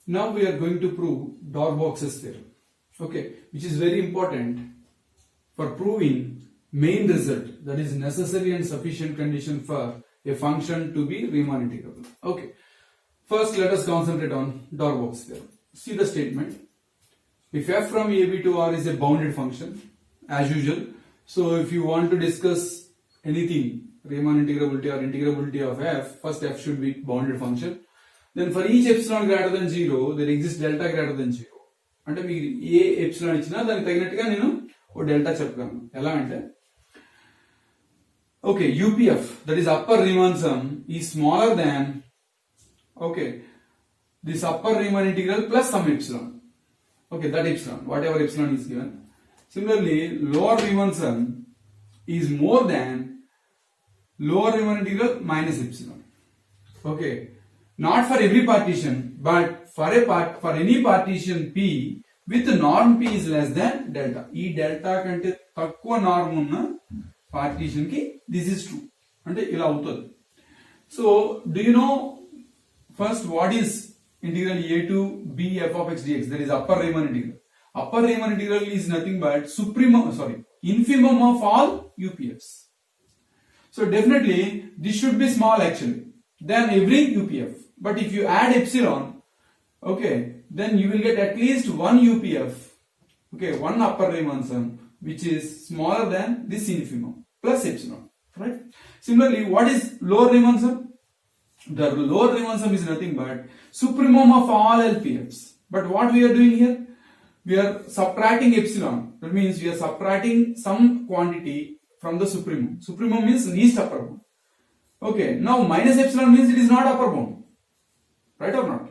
Now we are going to prove Darbox's theorem, okay, which is very important for proving main result, that is necessary and sufficient condition for a function to be Riemann integrable. Okay, first let us concentrate on Darbox theorem. See the statement. If f from ab to r is a bounded function, as usual, so if you want to discuss anything, Riemann integrability or integrability of f, first f should be bounded function. Then for each epsilon greater than 0, there exists delta greater than 0. అంటే మీకు ఏ epsilon ఇచ్చినా దానికి తగినట్టుగా నేను ఓ delta చెప్పగలను. ఎలా అంటే okay, UPF, that is upper Riemann sum, is smaller than okay this upper Riemann integral plus some epsilon. Okay, that epsilon, whatever epsilon is given. Similarly, lower Riemann sum is more than lower Riemann integral minus epsilon. Okay, not for every partition, but for any partition P with norm P is less than delta. ఈ delta కంటే తక్కువ norm ఉన్న partition కి this is true. అంటే ఇలా అవుతుంది. So, do you know first what is integral a to b f of x dx? That is upper Riemann integral. Upper Riemann integral is nothing but infimum of all UPFs. So definitely this should be small actually than every UPF. But if you add epsilon, okay, then you will get at least one UPF, okay, one upper Riemann sum which is smaller than this infimum plus epsilon, right? Similarly, what is lower Riemann sum? The lower Riemann sum is nothing but supremum of all LPFs. But what we are doing here? We are subtracting epsilon. That means we are subtracting some quantity from the supremum. Supremum means least upper bound. Okay, now minus epsilon means it is not upper bound. Right or not?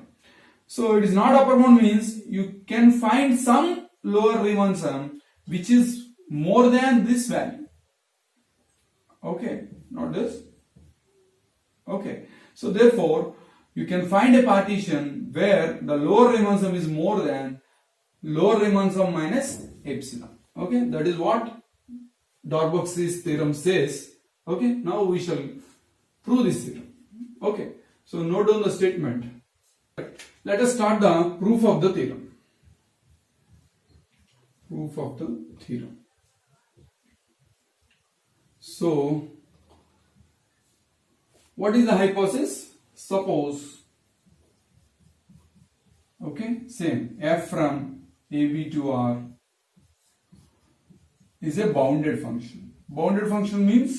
So it is not upper bound means you can find some lower Riemann sum which is more than this value. Okay, not this. Okay, so therefore you can find a partition where the lower Riemann sum is more than lower Riemann sum minus epsilon. Okay, that is what Darbox's theorem says. Okay, now we shall prove this theorem. Okay, so note down the statement. Let us start the proof of the theorem. Proof of the theorem. So, what is the hypothesis? Suppose, okay, same, f from ab to r is a bounded function. Bounded function means,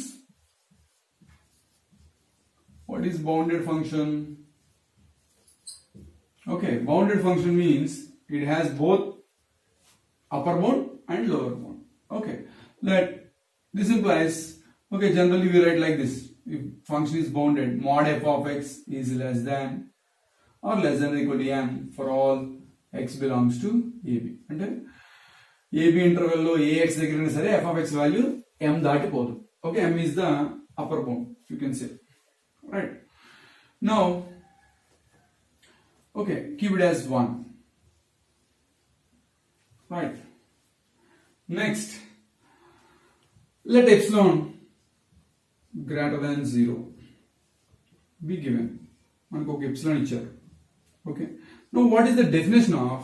what is bounded function? Okay, bounded function means it has both upper bound and lower bound. Okay, this implies, okay, generally we write like this. If function is bounded, mod f of x is less than or less than or equal to m for all x belongs to ab. అంటే ab interval లో ax దగ్గర సరే f of x value m దాటిపోదు. Okay, m is the upper bound, you can say, right? Now, okay, keep it as 1, right? Next, let epsilon greater than 0 be given. మనకు ఒక epsilon ఇచ్చారు. Okay, now what is the definition of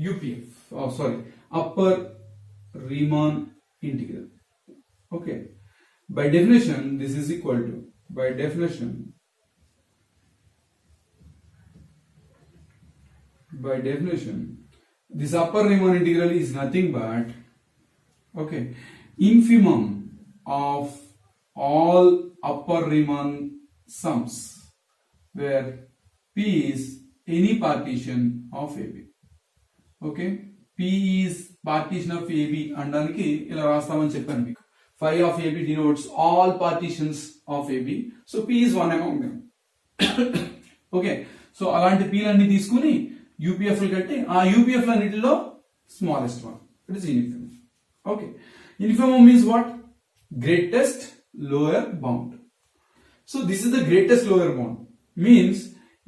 UPF? Oh, sorry, upper Riemann integral. Okay, by definition this is equal to, by definition this upper Riemann integral is nothing but, okay, infimum of all upper Riemann sums where P is any partition of AB. Okay, P is partition of AB అనడానికి ఇలా రాస్తామని చెప్పాను మీకు. Phi of AB denotes all partitions of AB. So P is one among them. Okay, so అలాంటి P లన్నీ తీసుకుని UPF కట్టి ఆ UPF లన్నిటిలో smallest one, it is infimum. Okay, infimum means what? Greatest lower bound. So this is the greatest lower bound. Means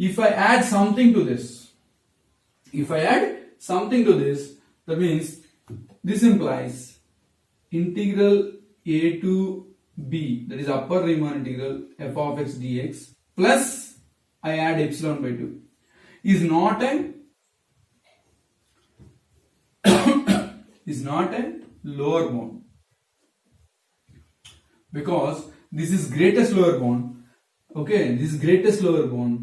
if I add something to this, that means this implies integral a to b, that is upper Riemann integral f of x dx plus I add epsilon by 2. is not a is not a lower bound, because this is greatest lower bound. Okay, this is greatest lower bound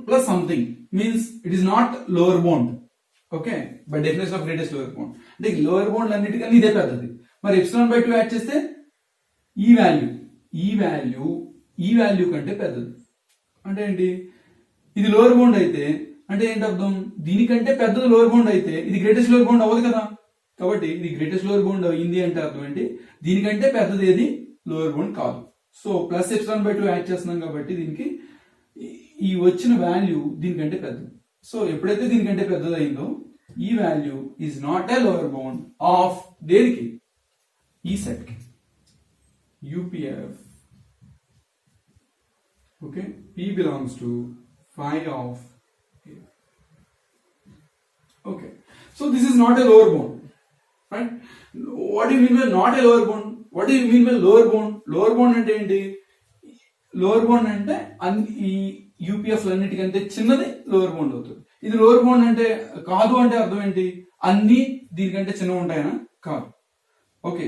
plus something means it is not lower bound. Okay, by definition of greatest lower bound అంటే lower bound అన్నిటికన్నా ఇదే పెద్దది. మరి epsilon by 2 add చేస్తే ఈ value కంటే పెద్దది. అంటే ఏంటి, ఇది లోవర్ బౌండ్ అయితే అంటే ఏంటి అర్థం, దీనికంటే పెద్దది లోవర్ బౌండ్ అయితే ఇది గ్రేటెస్ట్ లోవర్ బౌండ్ అవ్వదు కదా. కాబట్టి ఇది గ్రేటెస్ట్ లోవర్ బౌండ్ అయింది అంటే అర్థం ఏంటి, దీనికంటే పెద్దది ఏది లోవర్ బౌండ్ కాదు. So plus epsilon by 2 add చేస్తున్నాం కాబట్టి దీనికి ఈ వచ్చిన వాల్యూ దీనికంటే పెద్దది. సో ఎప్పుడైతే దీనికంటే పెద్దది అయిందో ఈ value is not a lower bound of దేనికి, ఈ సెట్ కి UPF. Okay, P belongs to phi of A. Okay, so this is not a lower bound, right? What do you mean by not a lower bound? What do you mean by lower bound? Lower bound అంటే ఏంటి, lower bound అంటే ఈ UPF అన్నిటికంటే చిన్నది lower bound అవుతుంది. ఇది lower bound అంటే కాదు అంటే అర్థం ఏంటి, అన్ని దీనికంటే చిన్నవి ఉంటాయనా, కాదు. ఓకే,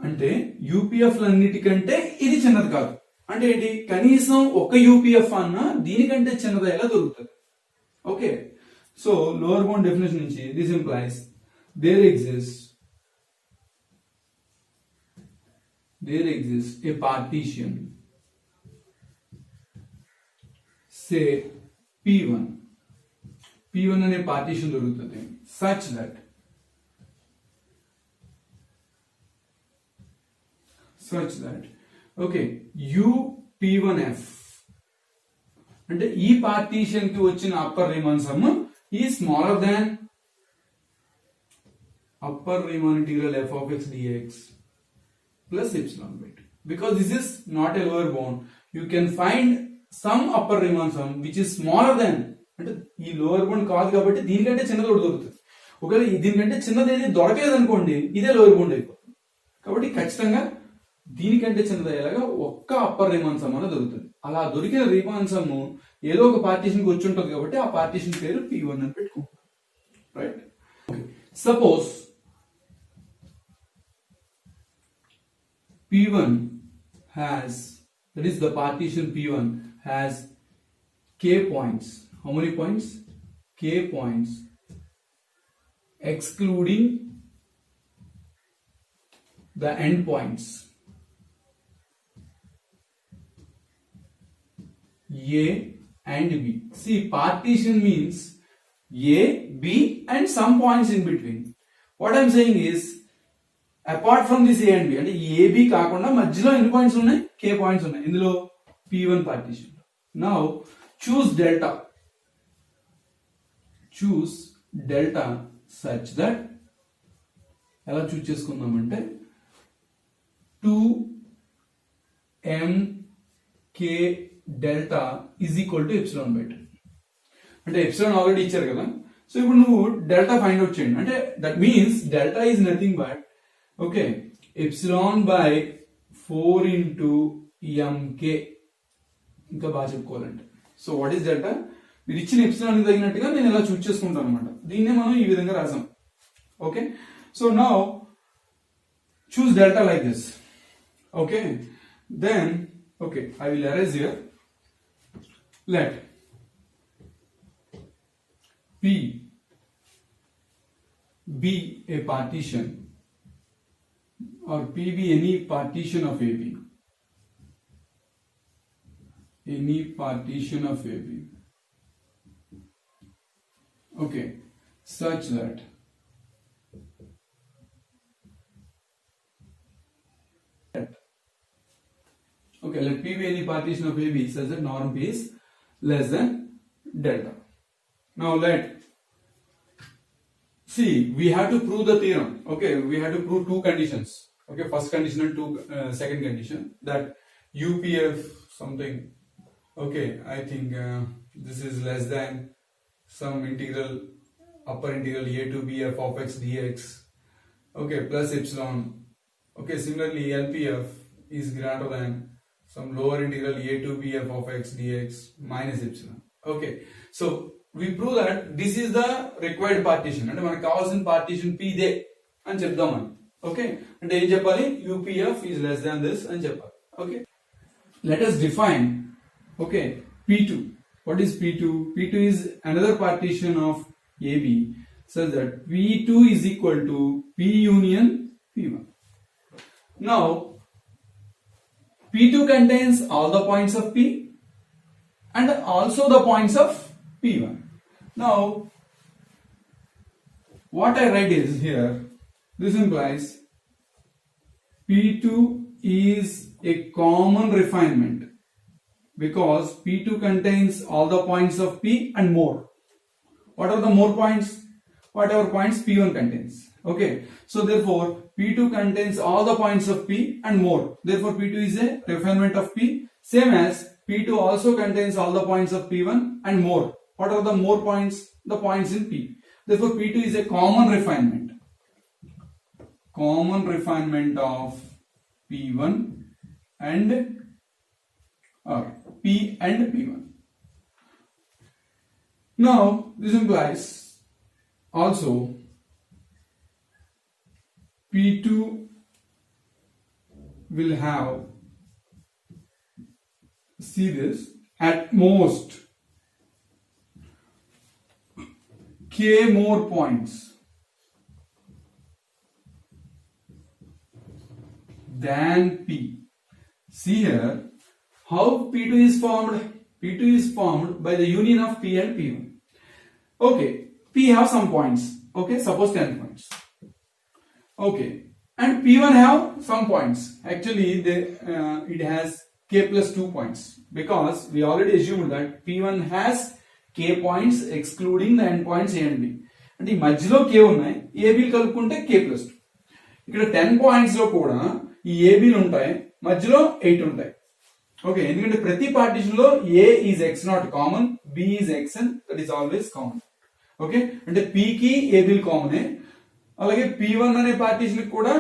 అంటే UPF అన్నిటికంటే ఇది చిన్నది కాదు అంటే ఏంటి, కనీసం ఒక UPF అన్న దీనికంటే చిన్నది ఎలా దొరుకుతుంది. Okay, so lower bound definition నుంచి this implies there exist a partition, say P1 అనే పార్టీషన్ దొరుకుతుంది such that ఓకే UP1F అంటే ఈ పార్టీషన్ కి వచ్చిన అప్పర్ రీమాన్ సమ్ ఈ smaller than upper Riemann integral f of x dx plus epsilon by 2. Because this is not a lower bound, you can find some upper Riemann sum which is smaller than, అంటే ఈ lower bound కాదు కాబట్టి దీనికంటే చిన్నది ఒకటి దొరుకుతుంది. ఒకవేళ దీనికంటే చిన్నది ఏది దొరకలేదు అనుకోండి, ఇదే లోవర్ బౌండ్ అయిపోతుంది. కాబట్టి ఖచ్చితంగా దీనికంటే చిన్నది అయ్యేలాగా ఒక్క అప్పర్ రీమాన్ సమ్ అనేది దొరుకుతుంది. అలా దొరికిన రీమాన్ సమ్ ఏదో ఒక పార్టీషన్ కి వచ్చి ఉంటుంది కాబట్టి ఆ పార్టీషన్ పేరు P1 అని పెట్టుకుంటాం. Right, suppose P1 has, that is the partition P1 has k points. How many points? K points excluding the end points A and B. See, partition means A, B and some points in between. What I am saying is, apart from this a and b అంటే AB కాకుండా మధ్యలో ఎన్ని points ఉన్నాయి, K points ఉన్నాయి ఇందులో P1 partition. Now choose delta such that, ఎలా చూస్ చేసుకుందామంటే 2mk delta is equal to epsilon by 2. అంటే epsilon already ఇచ్చారు కదా, సో ఇప్పుడు నువ్వు డెల్టా ఫైండ్ అవుట్ చేయండి. అంటే that means delta is nothing but okay epsilon by 4 into mk. ఇంకా బాగా చెప్పుకోవాలంటే, సో వాట్ ఈస్ డెల్టా, మీరు ఇచ్చిన ఎప్సిలాన్ తగినట్టుగా నేను ఇలా చూస్ చేసుకుంటాను అనమాట. దీన్నే మనం ఈ విధంగా రాసాం. Okay, so now choose delta like this. Okay, then okay I will erase here. Let P be a partition or P be any partition of AB. Any partition of AB. Okay, such that okay, let P be any partition of AB such that norm P is less than delta. Now let see, we have to prove the theorem. Okay, we have to prove two conditions. Okay, first condition and second condition, that UPF something. Okay, I think this is less than some integral, upper integral a to b f of x dx. Okay, plus epsilon. Okay, similarly LPF is greater than some lower integral a to b f of x dx minus epsilon. Okay, so we prove that this is the required partition. అంటే మనకు కావాల్సిన partition P they అని చెప్దాం మనం. Okay, అంటే ఏం చెప్పాలి? UPF is less than this అని చెప్పాలి. Okay, let us define, okay, P2. What is P2? P2 is another partition of AB such that P2 is equal to P union P1. Now P2 contains all the points of P and also the points of P1. Now what I write is here, this implies P2 is a common refinement because P2 contains all the points of P and more. What are the more points? Whatever points P1 contains. Okay, so therefore P2 contains all the points of P and more. Therefore P2 is a refinement of P, same as P2 also contains all the points of P1 and more. What are the more points? The points in P. Therefore P2 is a common refinement of P1 and P and P1. Now this implies also P2 will have, see this, at most K more points than P. See here how P2 is formed. P2 is formed by the union of P and P1. Okay, P have some points. Okay, suppose 10 points. Okay, and P1 have some points. Actually, it has K plus 2 points because we already assumed that P1 has K points excluding the endpoints A and B. అంటే ఈ మధ్యలో K ఉన్నాయి, AB కలుపుకుంటే K plus 2. ఇక్కడ 10 points లో కూడా ఈ ABలు ఉంటాయి, మధ్యలో 8 ఉంటాయి. ఓకే, ఎందుకంటే ప్రతి పార్టీషన్ లో A is X not common, B is Xn, that is always common. Okay, అంటే P కి ABలు కామనే, అలాగే P1 అనే పార్టీషన్ కూడా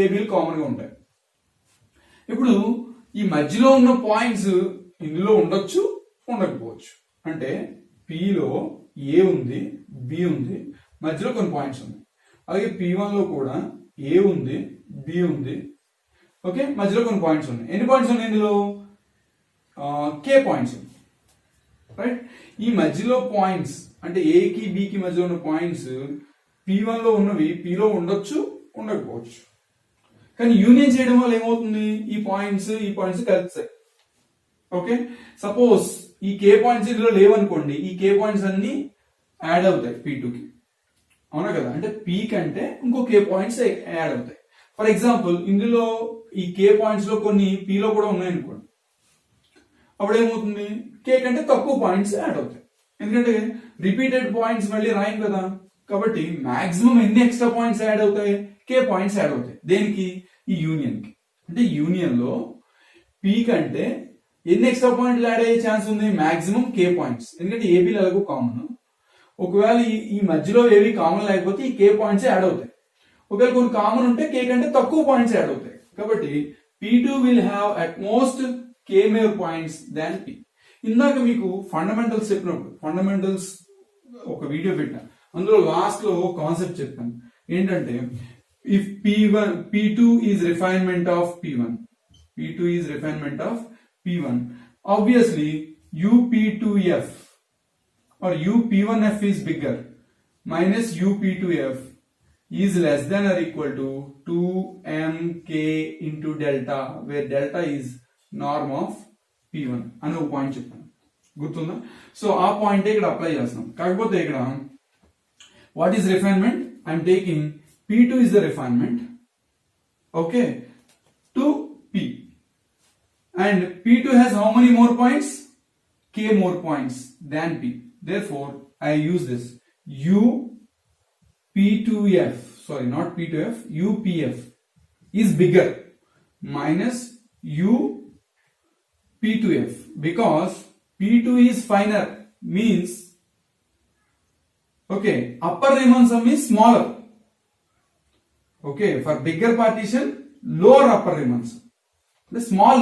ABలు కామన్ గా ఉంటాయి. ఇప్పుడు ఈ మధ్యలో ఉన్న పాయింట్స్ ఇందులో ఉండొచ్చు, ఉండకపోవచ్చు. అంటే P లో A ఉంది, B ఉంది, మధ్యలో కొన్ని పాయింట్స్ ఉన్నాయి. అలాగే P1 లో కూడా A ఉంది, B ఉంది, ఓకే, మధ్యలో కొన్ని పాయింట్స్ ఉన్నాయి. ఎన్ని పాయింట్స్ ఉన్నాయి ఇందులో? K పాయింట్స్ ఉన్నాయి, రైట్? ఈ మధ్యలో పాయింట్స్ అంటే A కి B కి మధ్యలో ఉన్న పాయింట్స్ P1 లో ఉన్నవి P లో ఉండొచ్చు, ఉండకపోవచ్చు. కానీ యూనియన్ చేయడం వల్ల ఏమవుతుంది? ఈ పాయింట్స్ కలుస్తాయి. ఓకే, సపోజ్ ఈ K పాయింట్స్ ఇందులో లేవనుకోండి, ఈ K పాయింట్స్ అన్ని యాడ్ అవుతాయి P2 కి, అవునా కదా? అంటే P కంటే ఇంకో K పాయింట్స్ యాడ్ అవుతాయి. ఫర్ ఎగ్జాంపుల్ ఇందులో ఈ K పాయింట్స్ లో కొన్ని P లో కూడా ఉన్నాయనుకోండి, అప్పుడు ఏమవుతుంది? K కంటే తక్కువ పాయింట్స్ యాడ్ అవుతాయి. ఎందుకంటే రిపీటెడ్ పాయింట్స్ మళ్ళీ రాయం కదా, కాబట్టి మాక్సిమం ఎన్ని ఎక్స్ట్రా పాయింట్స్ యాడ్ అవుతాయి? K పాయింట్స్ యాడ్ అవుతాయి. దేనికి? ఈ యూనియన్ కి. అంటే యూనియన్ లో P కంటే ఎన్ని ఎక్స్ట్రా పాయింట్లు యాడ్ అయ్యే ఛాన్స్ ఉంది? మాక్సిమం K పాయింట్స్, ఎందుకంటే ఏబీలు ఎలాగో కామన్. ఒకవేళ ఈ మధ్యలో ఏవి కామన్ లేకపోతే ఈ K పాయింట్స్ యాడ్ అవుతాయి. ఒకవేళ కొన్ని కామన్ ఉంటే K కంటే తక్కువ పాయింట్స్ యాడ్ అవుతాయి. కాబట్టి P2 will have at most K more points than P. ఇందాక మీకు ఫండమెంటల్స్ చెప్పినప్పుడు, ఫండమెంటల్స్ ఒక వీడియో పెట్టాను, అందులో లాస్ట్ లో కాన్సెప్ట్ చెప్పాను. ఏంటంటే if P2 is refinement of P1, P2 is refinement of P1, obviously UP2F or UP1F is bigger minus UP2F is less than or equal to 2mk into delta, where delta is norm of P1 అని ఒక point చెప్పాను, గుర్తుందా? So ఆ point ఇక్కడ apply చేస్తాం. కాకపోతే ఇక్కడ what is refinement? I'm taking P2 is the refinement, okay, to P, and P2 has how many more points? K more points than P. Therefore I use this UP2F, sorry, not P2F, UPF is bigger minus UP2F because P2 is finer, means okay, upper Riemann sum is smaller. Okay, for bigger partition, lower upper Riemann sum, the small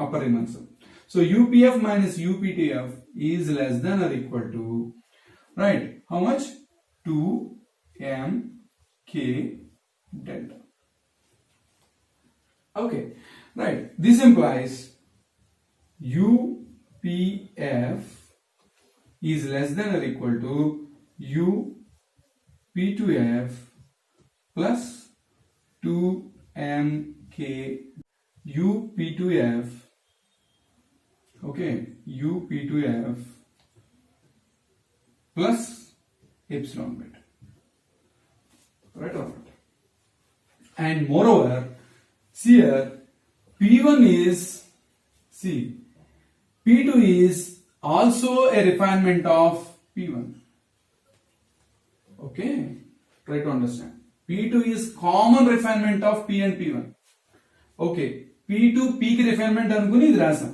upper Riemann sum. So UPF minus UPTF is less than or equal to, right, how much? 2mk delta. Okay, right, this implies UPF is less than or equal to UP2F plus 2mk UP2F, okay, UP2F plus epsilon beta, right or not? And moreover, see here, P1 is, see, P2 is also a refinement of P1. Okay, try to understand. P2 is common refinement of P and P1. Okay, P2 P కి refinement అనుకుని ఇది రాసాం.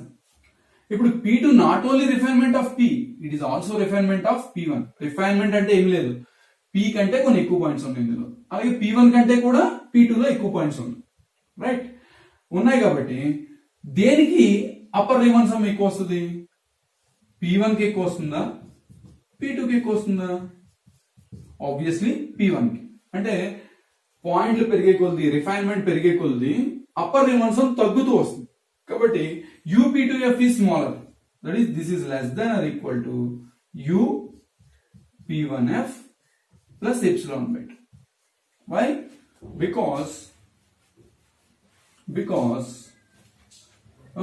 ఇప్పుడు P2 not only refinement of P, it is also refinement of P1. Refinement అంటే ఏం లేదు, P కంటే కొన్ని ఎక్కువ పాయింట్స్ ఉన్నాయి ఇందులో, అలాగే P1 కంటే కూడా P2 లో ఎక్కువ పాయింట్స్ ఉన్నాయి, రైట్, ఉన్నాయి. కాబట్టి దేనికి అప్పర్ రీమన్ సమ్ ఎక్కువ వస్తుంది? P1 కి ఎక్కువ వస్తుందా, P2 కి ఎక్కువ వస్తుందా? ఆబ్వియస్లీ P1 కి. అంటే పాయింట్లు పెరిగే కొద్ది, రిఫైన్మెంట్ పెరిగే కొద్ది అప్పర్ రీమన్ సమ్ తగ్గుతూ వస్తుంది. కాబట్టి UP2F is smaller, that is this is less than or equal to UP1F plus epsilon beta. Why? Because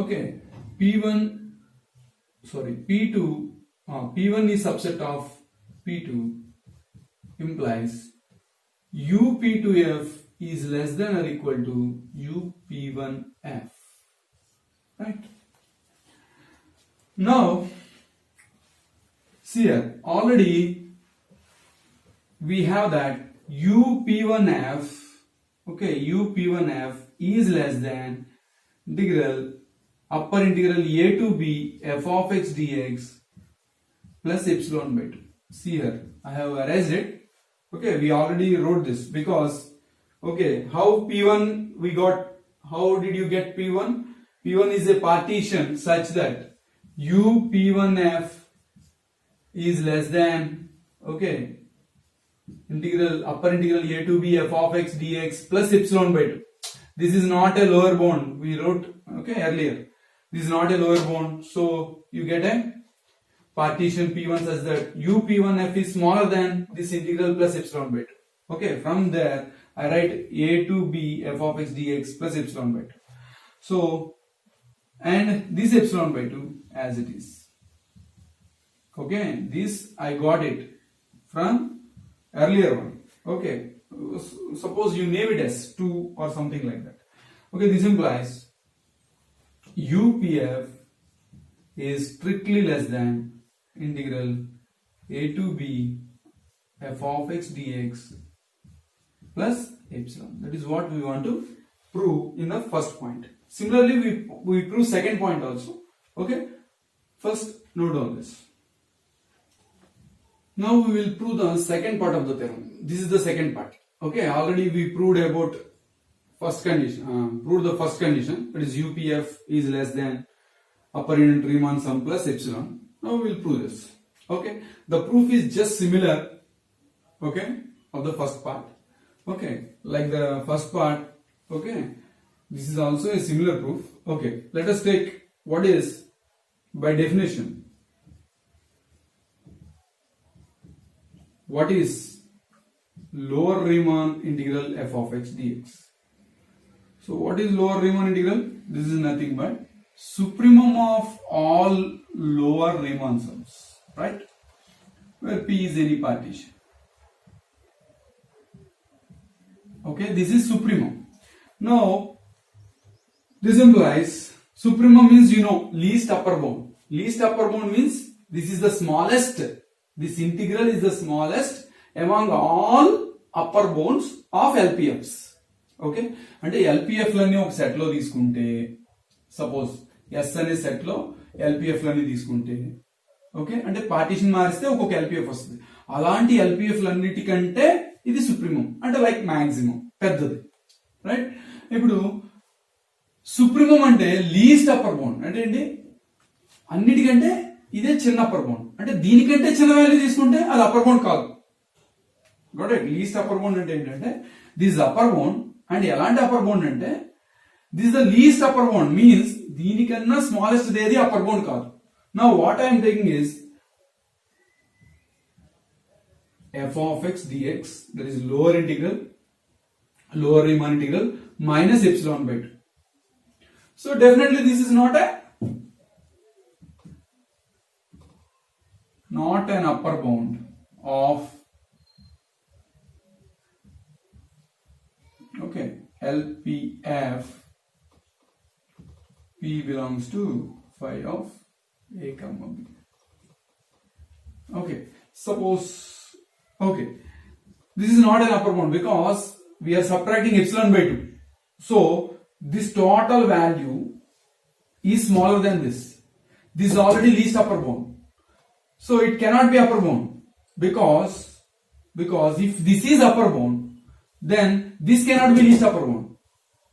okay, P1 is subset of P2 implies UP2F is less than or equal to UP1F, right? Now see here, already we have that UP1F, okay, UP1F is less than integral upper integral a to b f of x dx plus epsilon beta. See here, I have erased it. Okay, we already wrote this because, okay, how P1 we got, how did you get P1? P1 is a partition such that UP1F is less than, okay, integral upper integral a to b f of x dx plus epsilon beta. This is not a lower bound, we wrote, okay, earlier. This is not a lower bound, so you get a partition P1 such that UP1F is smaller than this integral plus epsilon beta. Okay, from there I write a to b f of x dx plus epsilon beta. So, and this epsilon by 2 as it is. Okay, this I got it from earlier one. Okay, suppose you name it as 2 or something like that. Okay, this implies UPF is strictly less than integral a to b f of x dx plus epsilon. That is what we want to prove in the first point. Similarly, we prove second point also. Okay, first note all this. Now we will prove the second part of the theorem. This is the second part. Okay, already we proved about first condition, proved the first condition, that is UPF is less than upper unit Riemann sum plus epsilon. Now we will prove this. Okay, the proof is just similar, okay, of the first part. Okay, like the first part. Okay, this is also a similar proof. Okay, let us take what is by definition. What is lower Riemann integral f of x dx? So what is lower Riemann integral? This is nothing but supremum of all lower Riemann sums, right? Where P is any partition. Okay, this is supremum. Now, this implies supremum means, you know, least upper bound. Least upper bound means this is the smallest. This integral is the smallest among all upper bounds of LPFs. Okay, అంటే LPF లని ఒక set లో తీసుకుంటే, suppose S అనే set లో LPF లని తీసుకుంటే, okay, అంటే పార్టీషన్ మారిస్తే ఒక్కొక్క LPF వస్తుంది. అలాంటి LPF లన్నిటికంటే ఇది సుప్రీమం, అంటే లైక్ మాక్సిమం పెద్దది, రైట్? ఇప్పుడు సుప్రీమం అంటే లీస్ట్ అప్పర్ బౌండ్ అంటే ఏంటి? అన్నిటికంటే ఇదే చిన్న అప్పర్ బౌండ్, అంటే దీనికంటే చిన్న వాల్యూ తీసుకుంటే అది అప్పర్ బౌండ్ కాదు. Got it. Least upper bound అంటే ఏంటంటే దిస్ అప్పర్ బౌండ్, అండ్ ఎలాంటి అప్పర్ బౌండ్ అంటే this the least upper bound means దీనికన్నా స్మాలెస్ట్ ఏది అప్పర్ బౌండ్ కాదు. Now what I'm taking is f of x dx, that is lower integral, lower Riemann integral minus epsilon by 2. So definitely this is not an upper bound of okay LPF P belongs to phi of a comma b. Okay, suppose okay, this is not an upper bound because we are subtracting epsilon by 2. So this total value is smaller than this. This is already least upper bound. So it cannot be upper bound because if this is upper bound, then this cannot be least upper bound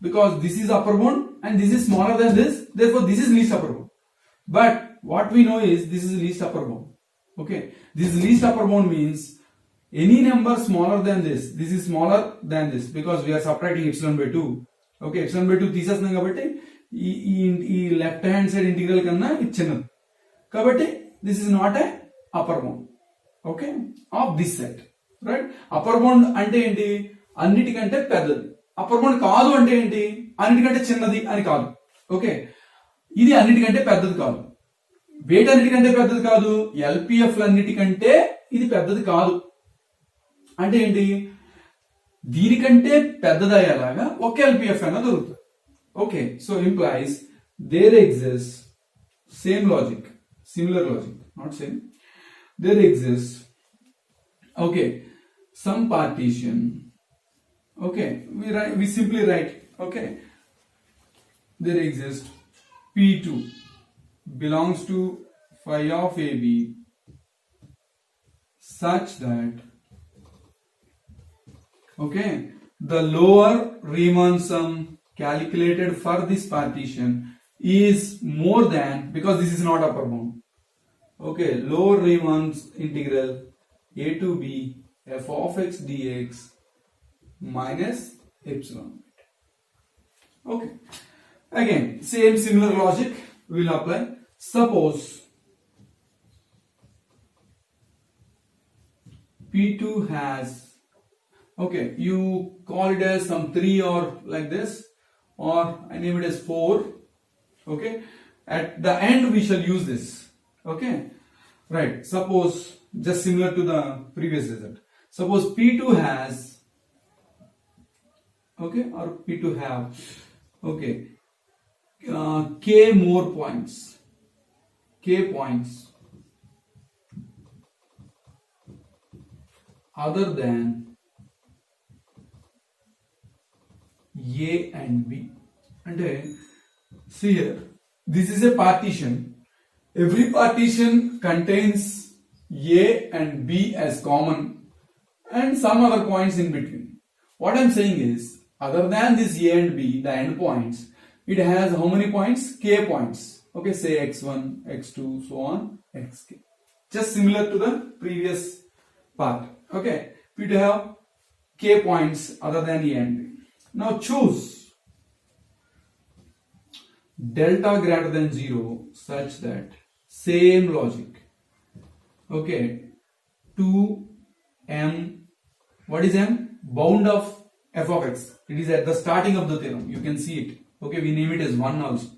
because this is upper bound and this is smaller than this. Therefore, this is least upper bound. But what we know is this is least upper bound. Okay, this least upper bound means any number smaller than this is smaller than this because we are subtracting epsilon by 2. Okay, epsilon by 2 తీసేస్తున్నాం కాబట్టి ఈ left hand side integral కన్నా ఇది చిన్నది కాబట్టి this is not a upper bound. Okay, of this set, right. Upper bound అంటే ఏంటి? అన్నిటికంటే పెద్దది. అప్పర్ బౌండ్ కాదు అంటే ఏంటి? అన్నిటికంటే చిన్నది అని కాదు. ఓకే, ఇది అన్నిటికంటే పెద్దది కాదు. వెయిట్ అన్నిటికంటే పెద్దది కాదు. ఎల్పిఎఫ్ అన్నిటికంటే ఇది పెద్దది కాదు. అంటే ఏంటి? దీనికంటే పెద్దదయ్యేలాగా ఒక ఎల్పిఎఫ్ అయినా దొరుకుతుంది. Okay, so implies there exist same logic, similar logic, not same, there exist okay some partition. Okay, we simply write okay there exists P2 belongs to phi of AB such that okay the lower Riemann sum calculated for this partition is more than, because this is not upper bound, okay, lower Riemann's integral a to b f of x dx minus epsilon. Okay, again same similar logic we will apply. Suppose P2 has, okay, you call it as some 3 or like this, or I name it as 4. Okay, at the end we shall use this. Okay, right. Suppose just similar to the previous result. Suppose P2 has, okay, or P2 have, okay, k more points, k points other than A and B. And see here, this is a partition. Every partition contains A and B as common and some other points in between. What I am saying is, other than this A and B, the end points, it has how many points? K points. Okay, say x1, x2, so on, xk. Just similar to the previous part. Okay, we do have k points other than A and B. Now choose delta greater than 0 such that same logic. Okay, 2m, what is m? Bound of f of x. It is at the starting of the theorem. You can see it. Okay, we name it as 1 also.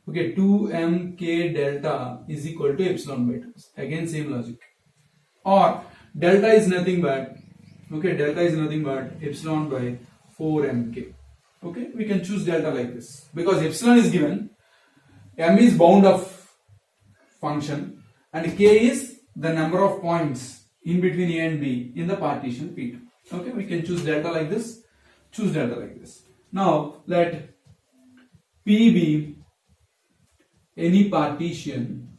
Okay, 2mk delta is equal to epsilon by 2. Again same logic. Or delta is nothing but, okay, delta is nothing but epsilon by 4mk. Okay, we can choose delta like this because epsilon is given, m is bound of function, and k is the number of points in between A and B in the partition P2. Okay, we can choose delta like this, choose delta like this. Now let P be any partition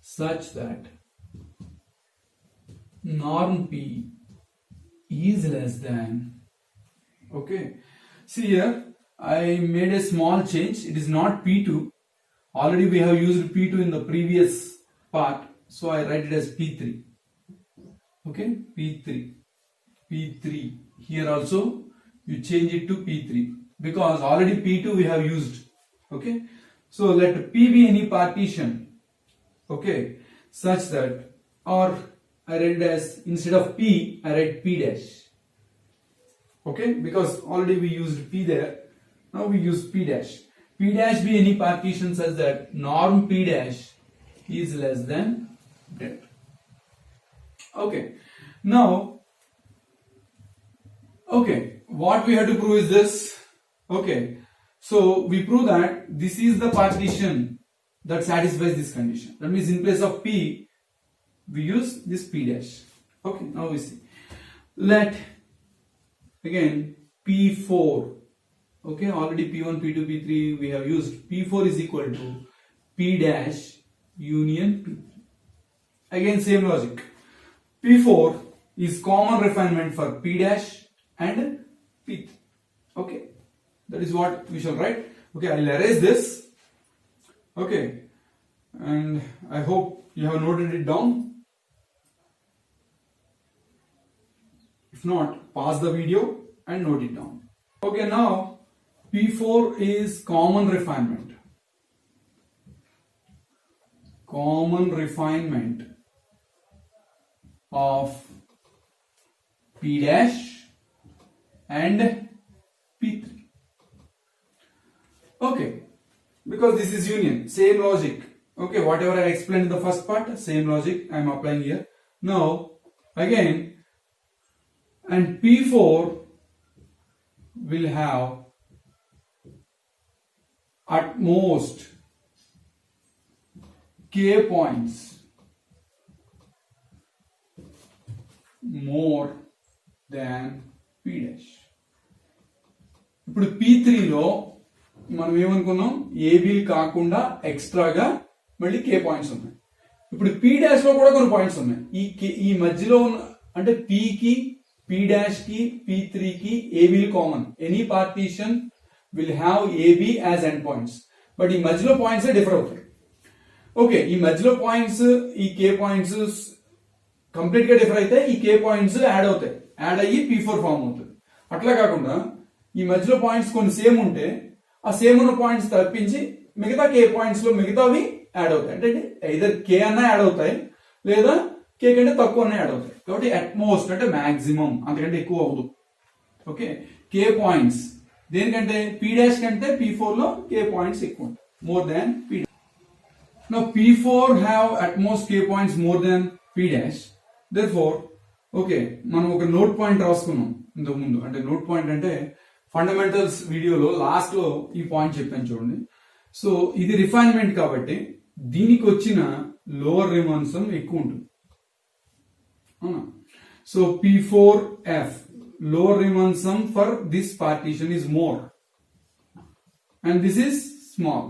such that norm P is less than, okay, see here I made a small change. It is not P2. Already we have used P2 in the previous part. So I write it as P3. Okay, P3. P3. Here also you change it to P3 because already P2 we have used. Okay, so let P be any partition. Okay, such that, or I write it as, instead of P I write P dash. Okay, because already we used P there. Now we use P dash. P dash be any partition such that norm P dash is less than delta. Okay, now, okay, what we have to prove is this. Okay, so we prove that this is the partition that satisfies this condition. That means in place of P, we use this P dash. Okay, now we see. Let again P4. Okay, already P1, P2, P3 we have used. P4 is equal to P dash union P3. Again same logic. P4 is common refinement for P dash and P3. Okay, that is what we shall write. Okay, I'll erase this. Okay, and I hope you have noted it down. If not, pause the video and note it down. Okay, now P4 is common refinement. Common refinement of P dash and P3. Okay, because this is union, same logic. Okay, whatever I explained in the first part, same logic I am applying here. Now, again, and P4 will have at most K points more than P dash. ఇప్పుడు P3 లో మనం ఏమనుకున్నాం, AB కాకుండా ఎక్స్ట్రాగా మళ్ళీ K points ఉన్నాయి. ఇప్పుడు P dash లో కూడా కొన్ని పాయింట్స్ ఉన్నాయి. ఈ మధ్యలో ఉన్న, అంటే P కి, P dash కి, P3 కి AB common. Any partition will have AB as end points. But ఈ మధ్యలో పాయింట్స్ డిఫర్ అవుతాయి. ఓకే, ఈ మధ్యలో పాయింట్స్, ఈ K పాయింట్స్ కంప్లీట్ గా డిఫర్ అయితే ఈ K పాయింట్స్ యాడ్ అవుతాయి. యాడ్ అయ్యి P4 ఫామ్ అవుతుంది. అట్లా కాకుండా ఈ మధ్యలో పాయింట్స్ కొన్ని సేమ్ ఉంటే ఆ సేమ్ ఉన్న పాయింట్స్ తప్పించి మిగతా K పాయింట్స్ లో మిగతావి యాడ్ అవుతాయి. అంటే ఐదర్ K అన్నా యాడ్ అవుతాయి లేదా K కంటే తక్కువ అన్నా యాడ్ అవుతాయి. కాబట్టి అట్మోస్ట్ అంటే మాక్సిమం, అంతకంటే ఎక్కువ అవ్వదు. ఓకే, K పాయింట్స్ దేనికంటే P డాష్ కంటే P4 లో K పాయింట్స్ ఎక్కువ ఉంటాయి, more than P. Now P4 have at most K points more than P dash. Therefore, okay, మనం ఒక నోట్ పాయింట్ రాసుకున్నాం ఇంతకు ముందు. అంటే నోట్ పాయింట్ అంటే ఫండమెంటల్స్ వీడియోలో లాస్ట్ లో ఈ పాయింట్ చెప్పాను చూడండి. సో ఇది రిఫైన్మెంట్ కాబట్టి దీనికి వచ్చిన లోవర్ రిమాన్ సమ్ ఎక్కువ ఉంటుంది. So P4F lower Riemann sum for this partition is more and this is small.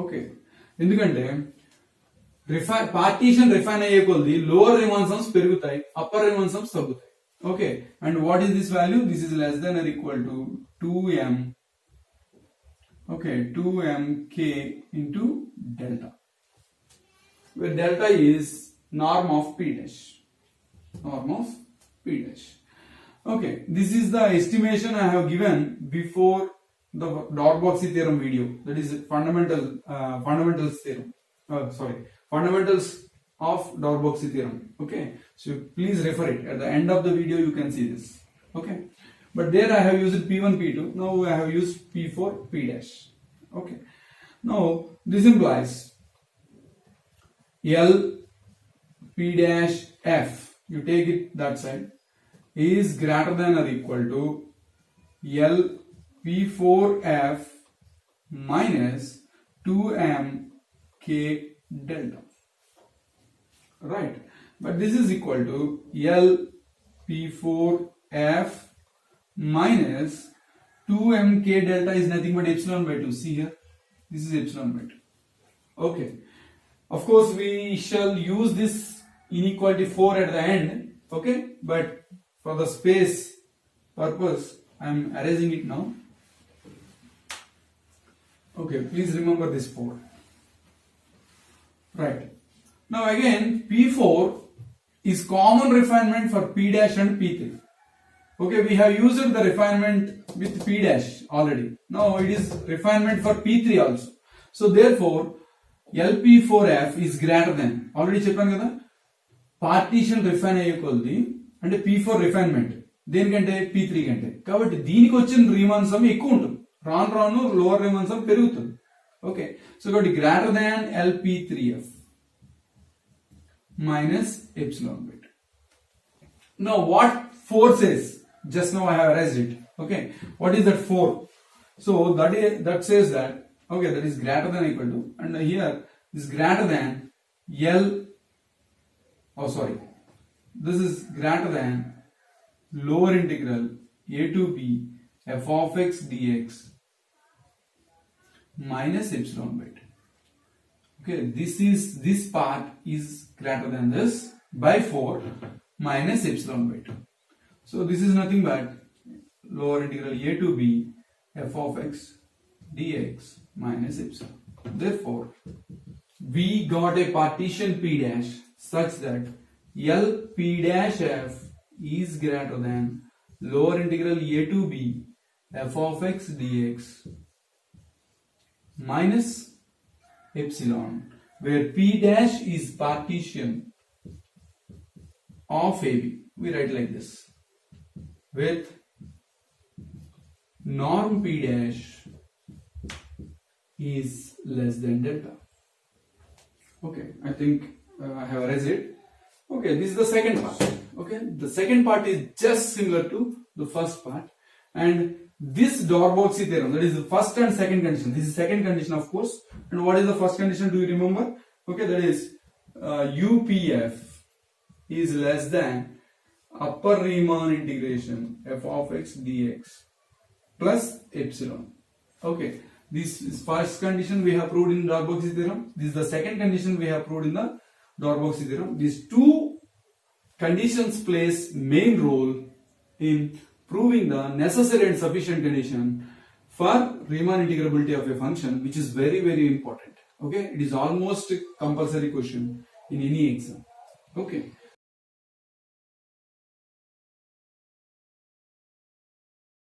Okay, ఎందుకంటే పార్టీషన్ రిఫైన్ అయ్యే కొద్ది లోవర్ రిమాన్ సమ్స్ పెరుగుతాయి, అప్పర్ రిమాన్ సమ్స్ తగ్గుతాయి. Okay, and what is this value? This is less than or equal to 2m. Okay, 2mk into delta, where delta is norm of P dash. Norm of P dash. Okay, this is the estimation I have given before the Darboux theorem video. That is fundamentals theorem. Fundamentals of Darboux theorem. Okay, so please refer it. At the end of the video you can see this. Okay, but there I have used P1, P2. Now I have used P4, P dash. Okay, now this implies L P dash F, you take it that side, is greater than or equal to L P4F minus 2m K delta. Right, but this is equal to L P4F minus 2m K delta is nothing but epsilon by 2. See here, this is epsilon by 2. Okay, of course we shall use this inequality 4 at the end. Okay, but for the space purpose I am erasing it now. Okay, please remember this 4. Right. Now again, P4 is common refinement for P dash and P3. Okay, we have used the refinement with P dash already. Now it is refinement for P3 also. So therefore, LP4F is greater than, already చెప్పాను కదా, partition refine అయ్యే కొద్ది అంటే P4 refinement దేనికంటే P3 కంటే, కాబట్టి దీనికి వచ్చిన రీమాన్ సమ్ ఎక్కువ ఉంటుంది, రాను లోవర్ రీమాన్ సమ్ పెరుగుతుంది. ఓకే, సో కాబట్టి greater than LP3F minus epsilon bit. Now what 4 says? Just now I have erased it. Okay, what is that 4? So that says that, okay, that is greater than or equal to, and here is greater than this is greater than lower integral a to b f of x dx minus epsilon bit. Okay, this part is greater than this by 4 minus epsilon bit. So this is nothing but lower integral a to b f of x dx minus epsilon. Therefore, we got a partition P dash such that L P dash f is greater than lower integral a to b f of x dx minus epsilon, where P dash is partition of AB. We write like this, with norm P dash is less than delta. Okay, I think I have erased it. Okay, this is the second part. Okay, the second part is just similar to the first part, and this Darboux-Chaudhary theorem, that is the first and second condition. This is second condition, of course. And what is the first condition? Do you remember? Okay, that is UPF is less than upper Riemann integration f of x dx plus epsilon. Okay, this is first condition we have proved in Darboux-Chaudhary theorem. This is the second condition we have proved in the Darboux-Chaudhary theorem. These two conditions plays main role in proving the necessary and sufficient condition for Riemann integrability of a function, which is very, very important. Okay, it is almost a compulsory question in any exam. Okay.